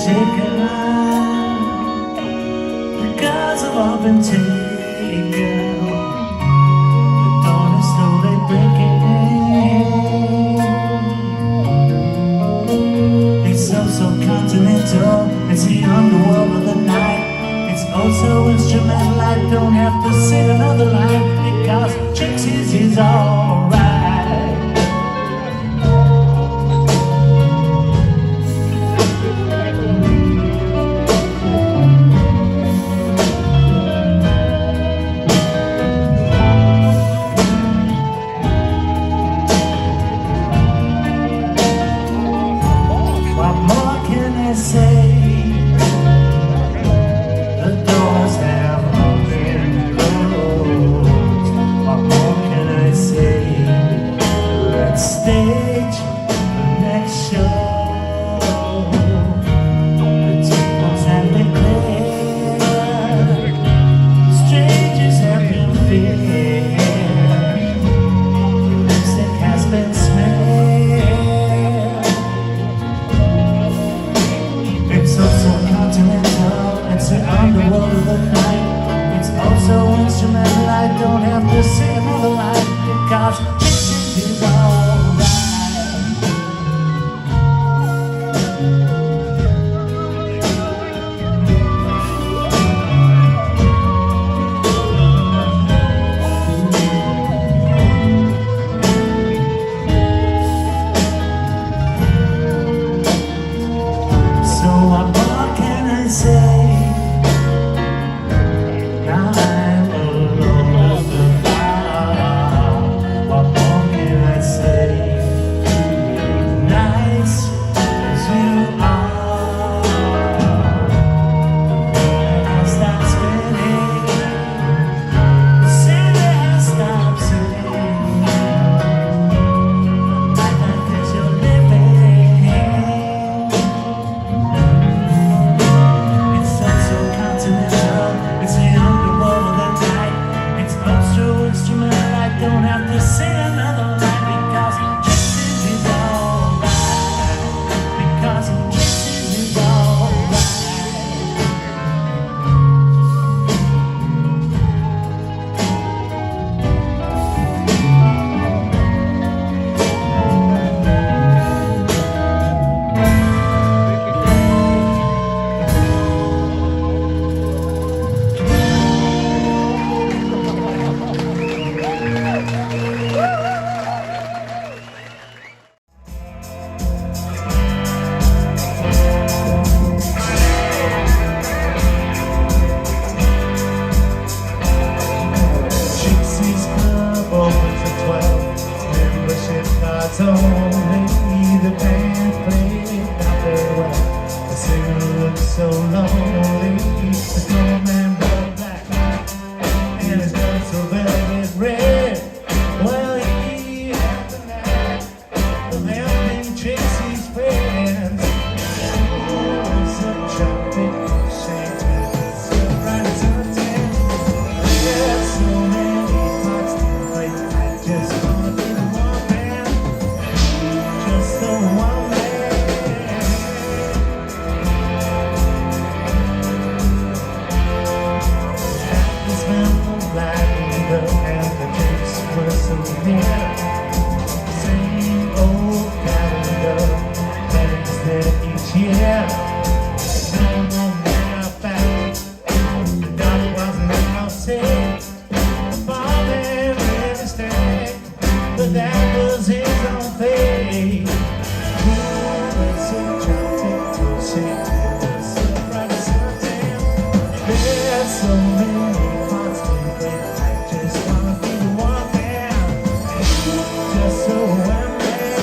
shaken because of all been taken. The dawn is slowly breaking. It's so continental. It's the underworld of the night. It's also instrumental. I don't have to sing another line because Trixies is alright. What more can I say? The doors have all been closed. What more can I say? Let's stage the next show. The tables have been cleared. Strangers have been feared. The lipstick has been smeared. It's also continental. It's the underworld of the night. It's also instrumental. I don't have to sing another line because Trixies is alright. So what more can I say? Now I'm alone with the fire. What more can I say? Nice as you are, I stop spinning. The city has stopped sitting. Like that you're living. It's also continental. It's the underworld of the night. It's also instrumental. I don't have to sing another line because Trixies is alright. Because Trixies is alright. Trixies Club opens at 12. Membership cards only. The band played not very well. The singer looks so lonely. The doorman brought black and his gun so velvet red. Well, he had the night of helping Trixies' friends. It's a tropical shame. It's a bright sunset. There's so many parts to play. I just wanna be the one man. Just the one man. The smell of lavender and the drinks were so near. Same old calendar, weddings there each year. No more men are back. The dollar wasn't enough sick. Father really stayed, but that was his own fate. It's a tropical shade. It's a bright sunset. There's so many parts to play. I just wanna be the one man. Just so one man.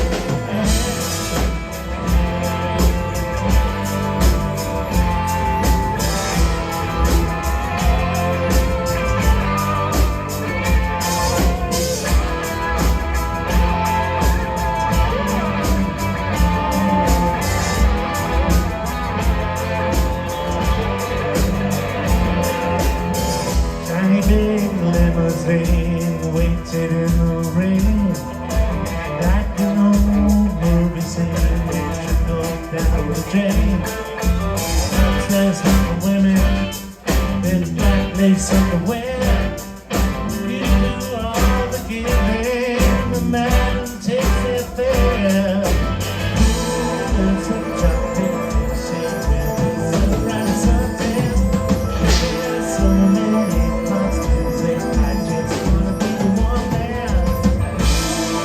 Tiny big limousine waited in the rain. Like an old movie scene, it trickled down the drain. there's hot women in black lace underwear. You do all the giving, the man takes their fare. It's a tropic shade, sunrise, sunset. There's so many monsters, and I just wanna be one man,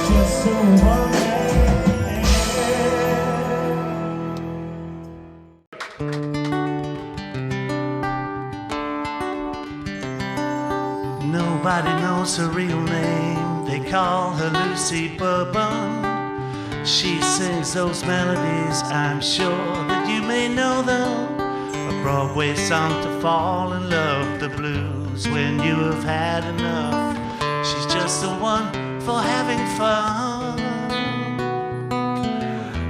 just so one man. Nobody knows her real name, they call her Lucy Bourbon. She sings those melodies, I'm sure that you may know them. A Broadway song to fall in love, the blues when you have had enough. She's just the one for having fun.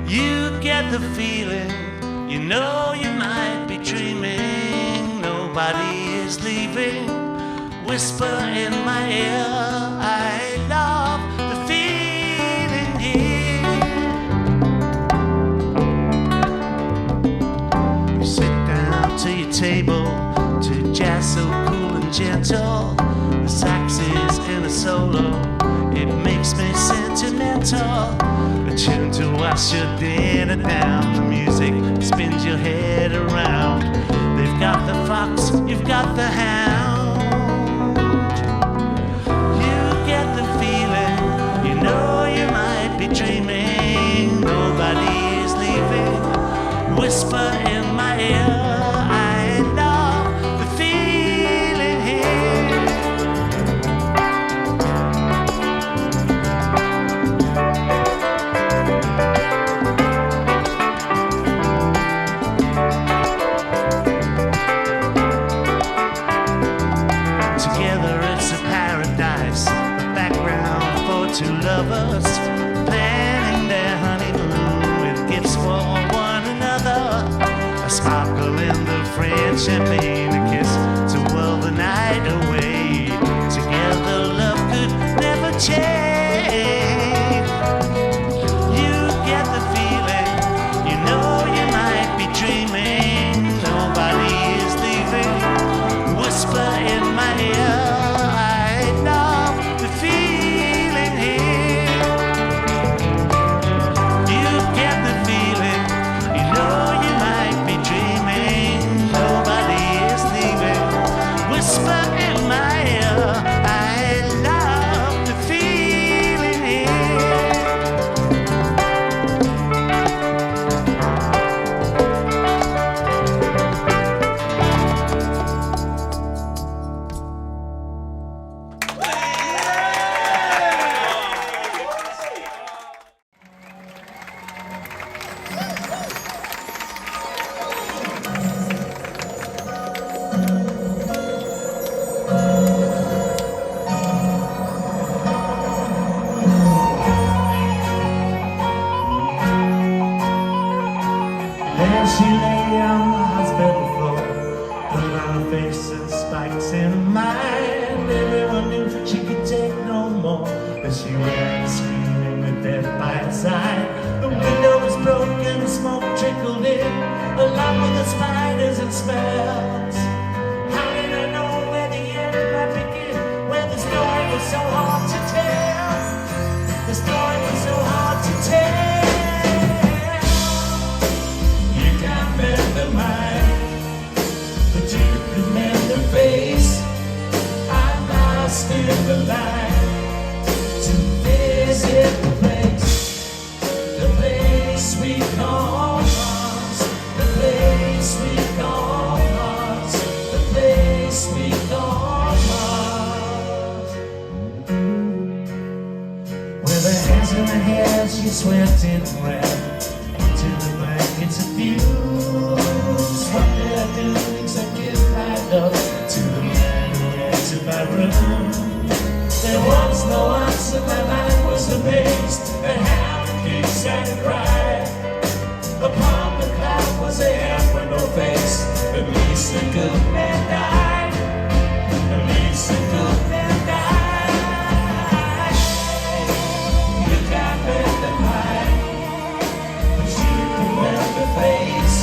You get the feeling, you know you might be dreaming. Nobody is leaving. Whisper in my ear, I love the feeling here. You sit down to your table to jazz so cool and gentle. The sax is in a solo, it makes me sentimental. A tune to wash your dinner down, the music spins your head around. They've got the fox, you've got the hound. No, you might be dreaming, nobody is leaving. Whisper in my ear, I love the feeling here. Together it's a paradise, a background for two lovers planning their honeymoon with gifts for one another. A sparkle in the French champagne, a kiss to whirl the night away. Together love could never change. You get the feeling, you know you might be dreaming. Nobody is leaving. Whisper in my ear, I love the feeling here. You get the feeling, you know you might be dreaming. Nobody is leaving. Whisper in my ear, I love the feeling here. There she lay on the hospital floor, the round face and spikes in her mind. Everyone knew she could take no more, but she ran screaming with death by her side. The window was broken, the smoke trickled in, along with the spiders and smells. How did I know where the end might begin, when the story was so hard to tell? The story was so hard to tell. The mind, but you can mend the face. I'm lost in the light to visit the place we call Mars, the place we call Mars, the place we call Mars. With her hands in her hair, she swept it red to the blankets of view. What did I do except give my love to the man who entered my room? There was no answer, my mind was amazed at how the king sat and cried. Upon the cloud was a hand with no face. At least the good man died. At least the good man died. You can't bend the mind, but you can bend the face.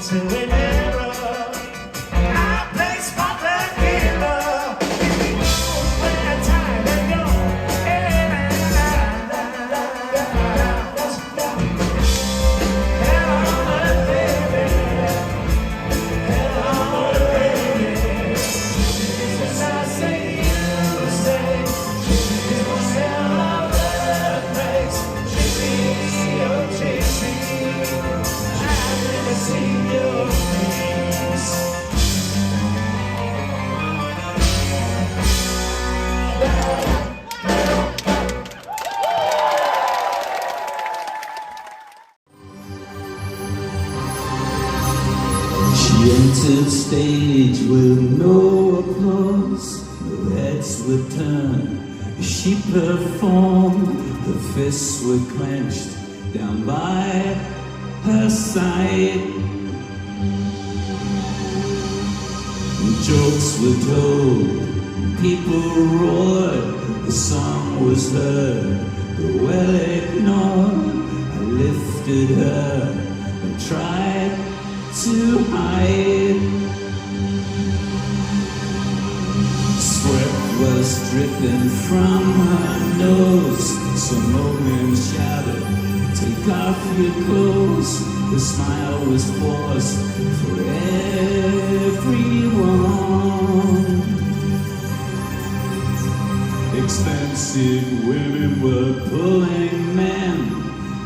to a mirror. I play spot the killer. Where time and go in and out. Hello, baby. Hello, baby. As I say, you say, this was hell of a place. Trixie, oh Trixie, I've never seen your face. She entered stage with no applause, no heads were turned. She performed, her fists were clenched down by her side. Jokes were told, people roared, the song was heard, but well ignored. I lifted her and tried to hide. Sweat was dripping from her nose. Some old man shouted, take off your clothes. The smile was forced for everyone. Expensive women were pulling men,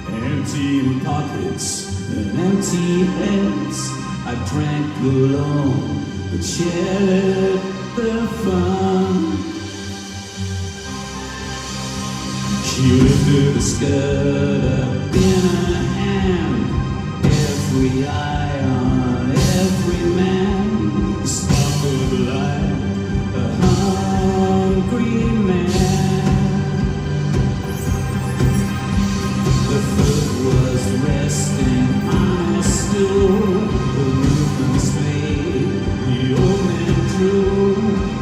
empty pockets and empty heads. I drank alone, but shared the fun. She lifted a skirt up in her hand. Every eye on every man sparkled like a hungry man. The foot was resting on a stool. The movements made the old man drew.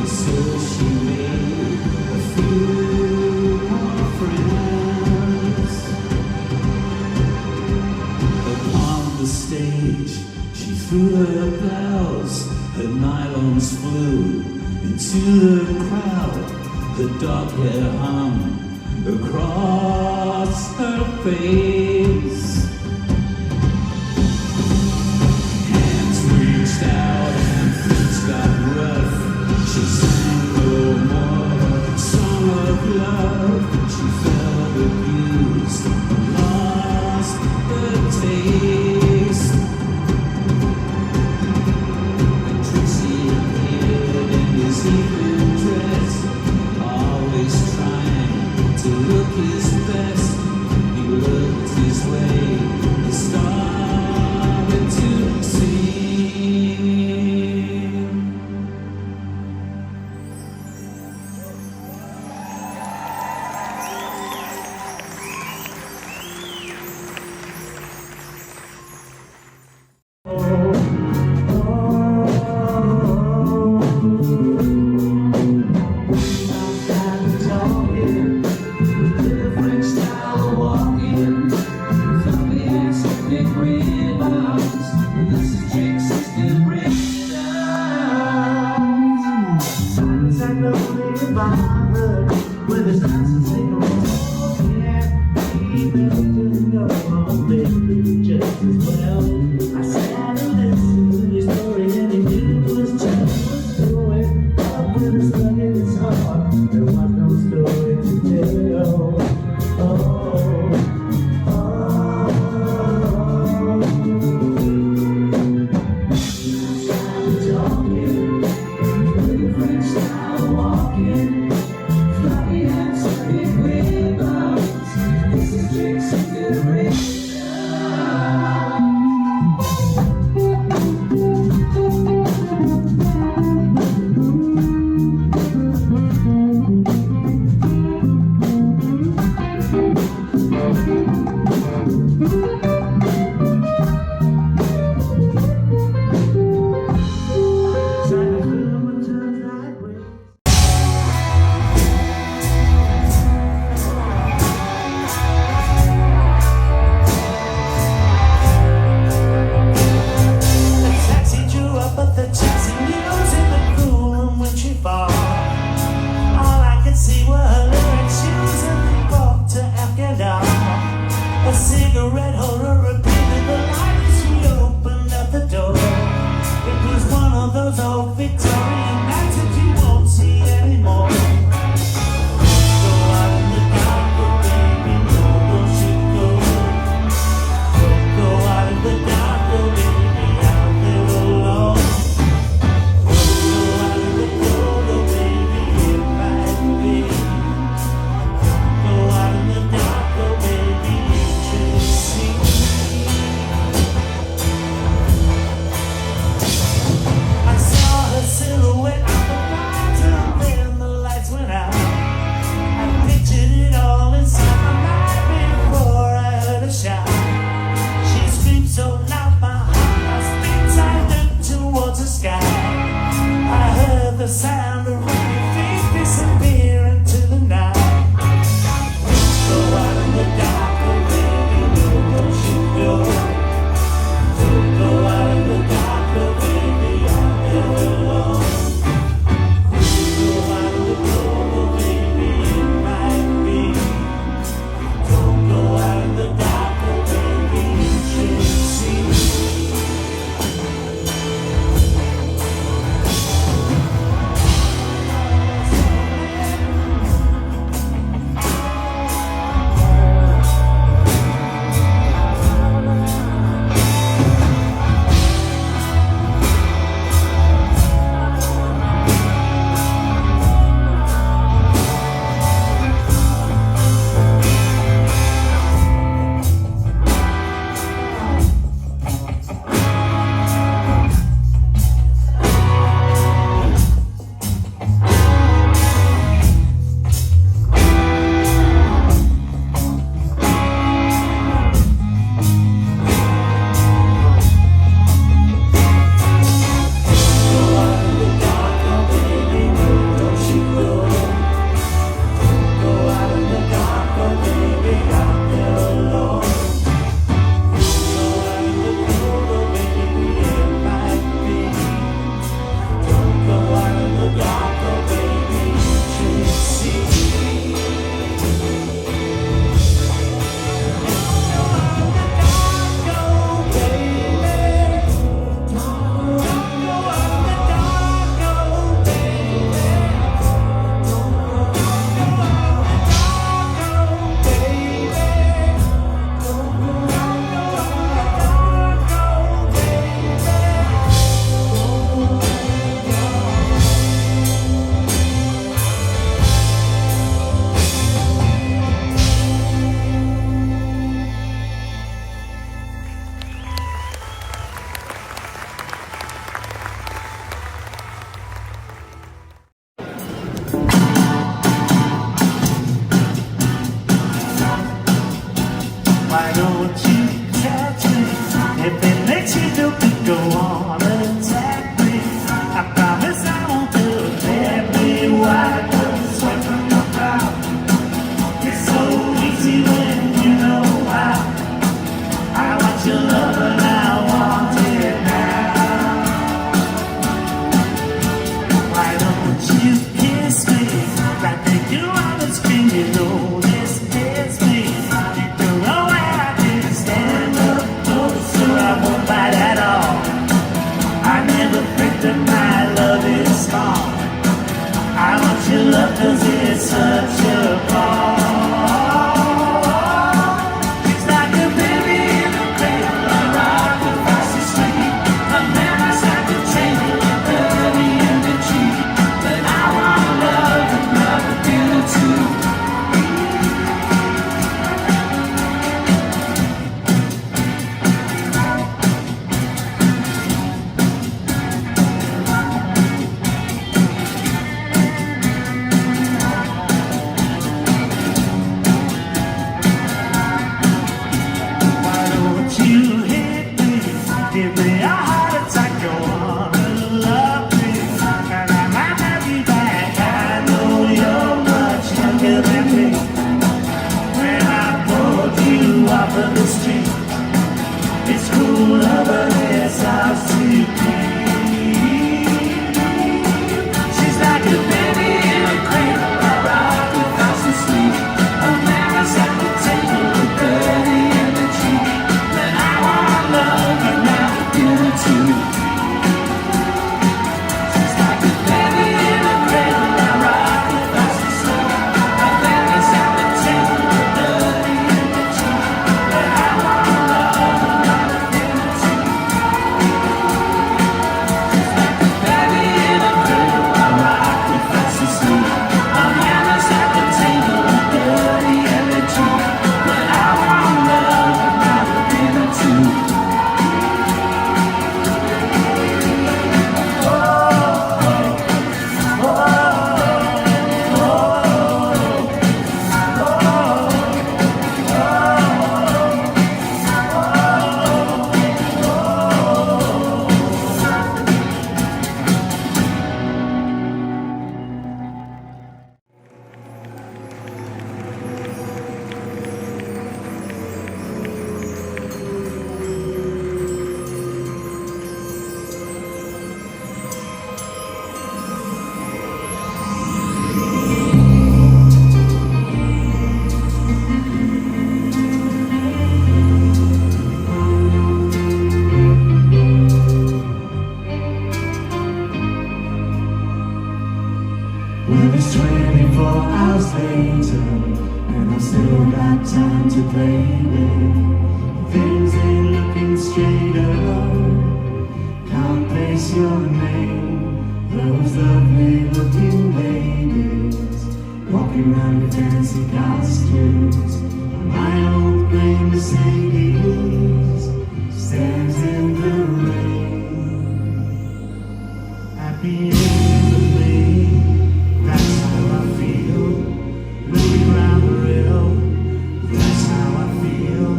So she made a few more friends. Upon the stage, she threw her blouse. Her nylons flew into the crowd. Her dark hair hung across her face. Hands reached out and feet got rough. She sang no more a song of love. She felt abused and lost the taste. And Trixie appeared in his evening dress, always trying to look his best. He looked his way sound of running feet disappear into the night. Go out in the dark, oh baby, don't you go. Don't go out in the dark, oh baby, I'm there alone. Go out in the cold, oh baby, it might be. Don't go out in the dark, oh baby, you should see. Why don't you catch me? If it makes you feel good, go on, attack me. I promise I won't do it. Let me wipe the sweat from your brow. It's so easy when you know how. I want your love and I want it now. Why don't you kiss me? Like they do on the screen, you know this hits me. Your love, 'cause it's such a ball. It's like a baby in a cradle, a rock across the street. A memory's like a table, a dirty and a cheap. But I want love and love you too. Give me a heart attack, go on and love me. And I might have you back. I know you're much younger than me. When I pulled you off of the street, it's cool over there, sounds to be. She's like a baby in a cradle, a rock across the street. A memory's at the table, a dirty and a cheap. But I want love and love. baby. Things ain't looking straight up. Can't place your name. Those lovely looking ladies walking around in fancy costumes. My old gray Mercedes stands in the rain. Happy with me, that's how I feel. Looking round the rail, that's how I feel.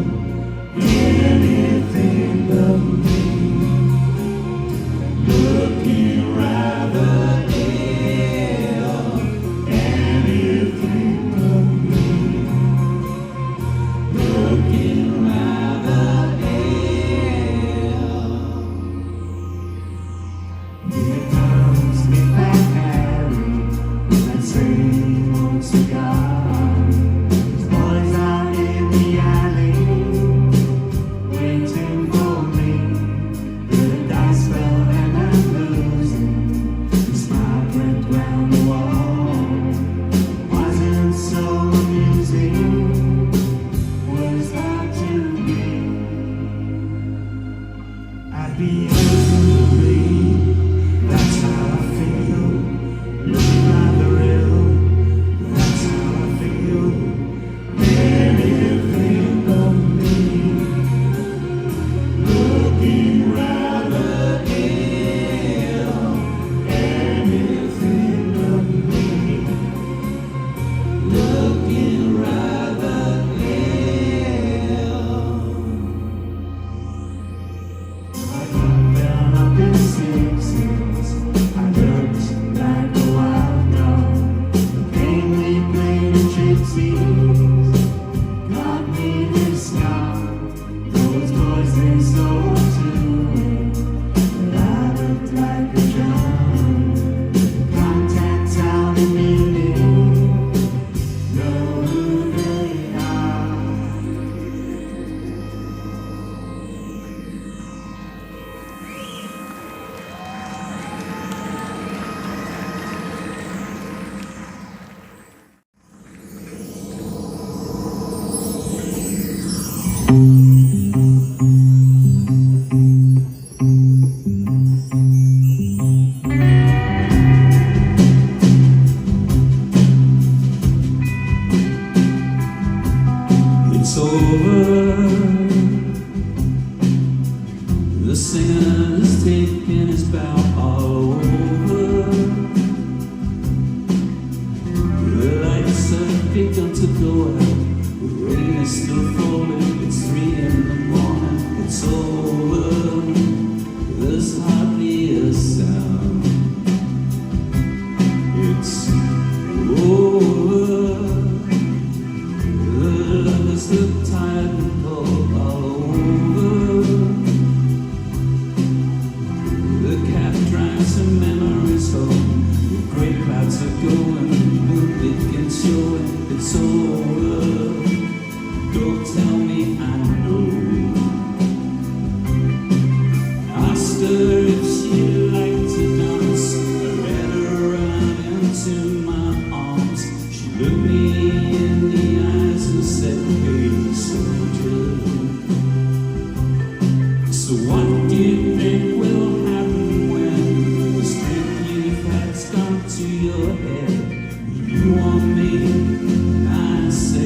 Anything but me. Looking rather ill. Anything but me. Looking rather ill. Here comes me back Harry with that same old cigar. His boys out in the alley waiting for me. The dice fell and I'm losing. The smile went round the wall. Wasn't so amusing. Was hard to be. I'd be angry. That's how I feel. Looking rather ill. That's how I feel. Anything but me. Looking rather ill. Anything but me. Looking rather ill. I got down up in sixes. I looked like a wild dog. Mainly playing Trixies got me this scar. Those boys, they stole to it, but I looked like a drum. Contacts out in Munich know who they are. It's over. The singer's taking his bow all over. The lights have begun to go out. The rain is still falling. It's 3 in the morning. It's over. There's hardly a sound. It's over. The lovers look tired and cold all over. The cab drives some memories home. The great clouds are going, the moon begins showing. It's over. Don't tell me I know. Asked her if she'd like to dance. I led her right into my arms. She looked me in the eyes and said, "Hey, soldier." So what do you think will happen when the strength you've had's come to your head? You want me? I said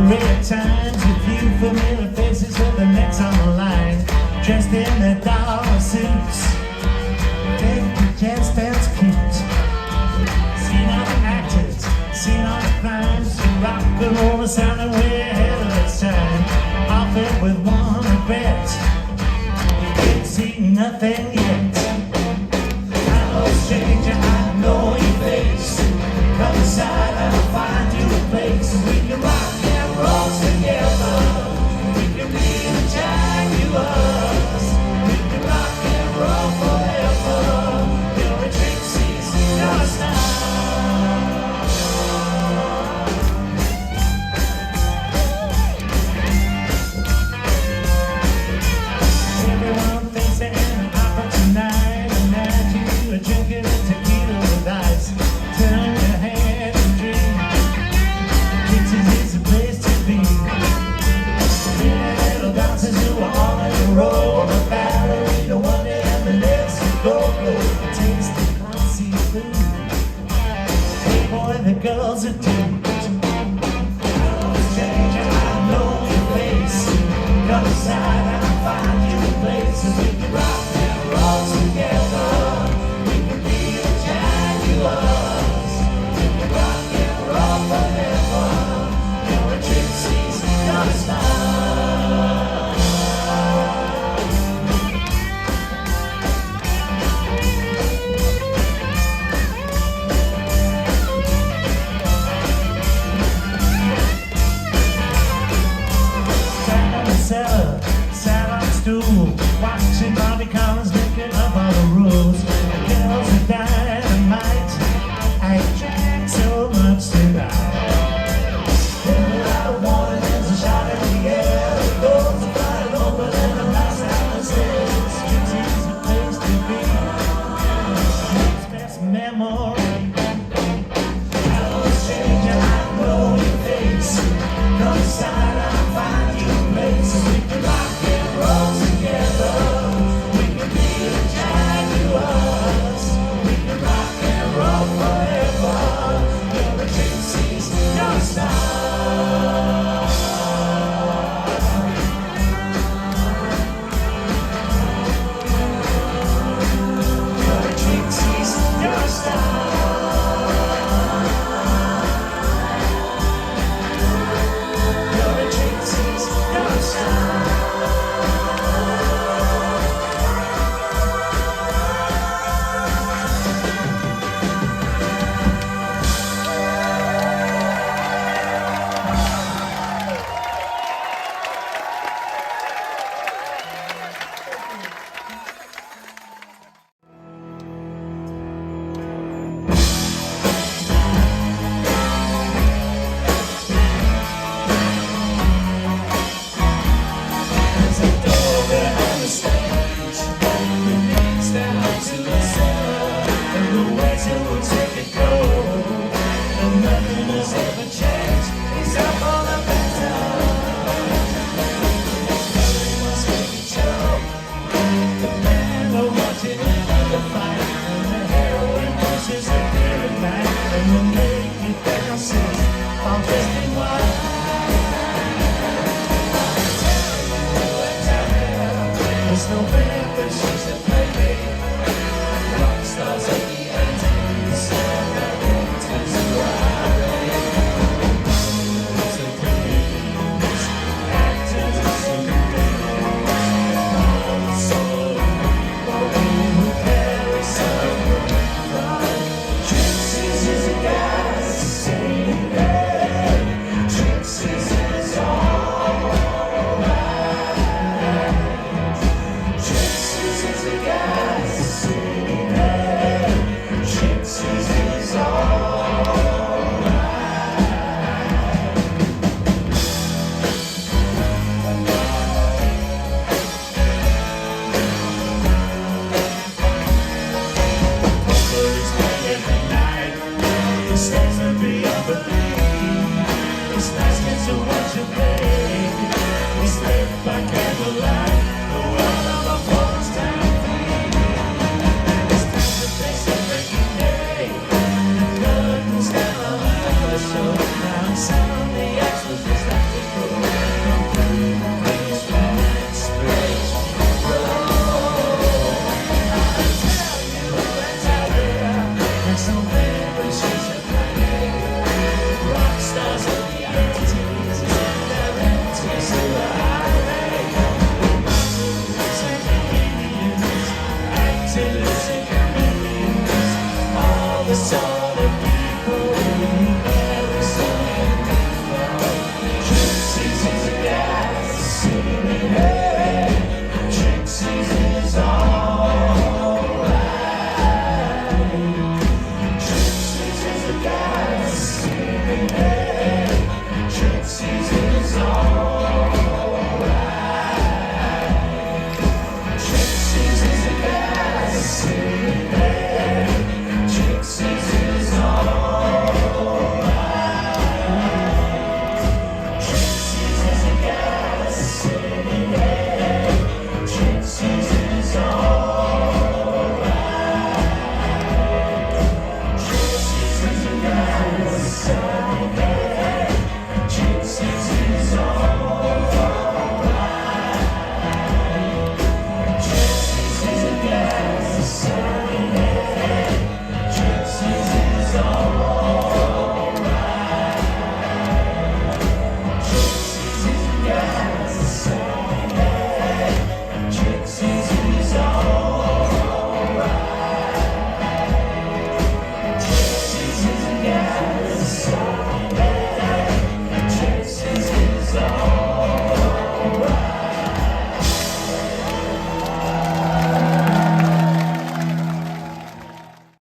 red times, a few familiar faces with their necks on the line, dressed in their dollar suits. They jazz bands cute. Seen all the actors, seen all the crimes. Rock and roll is sounding way ahead of its time. Often with one regret, we ain't seen nothing yet.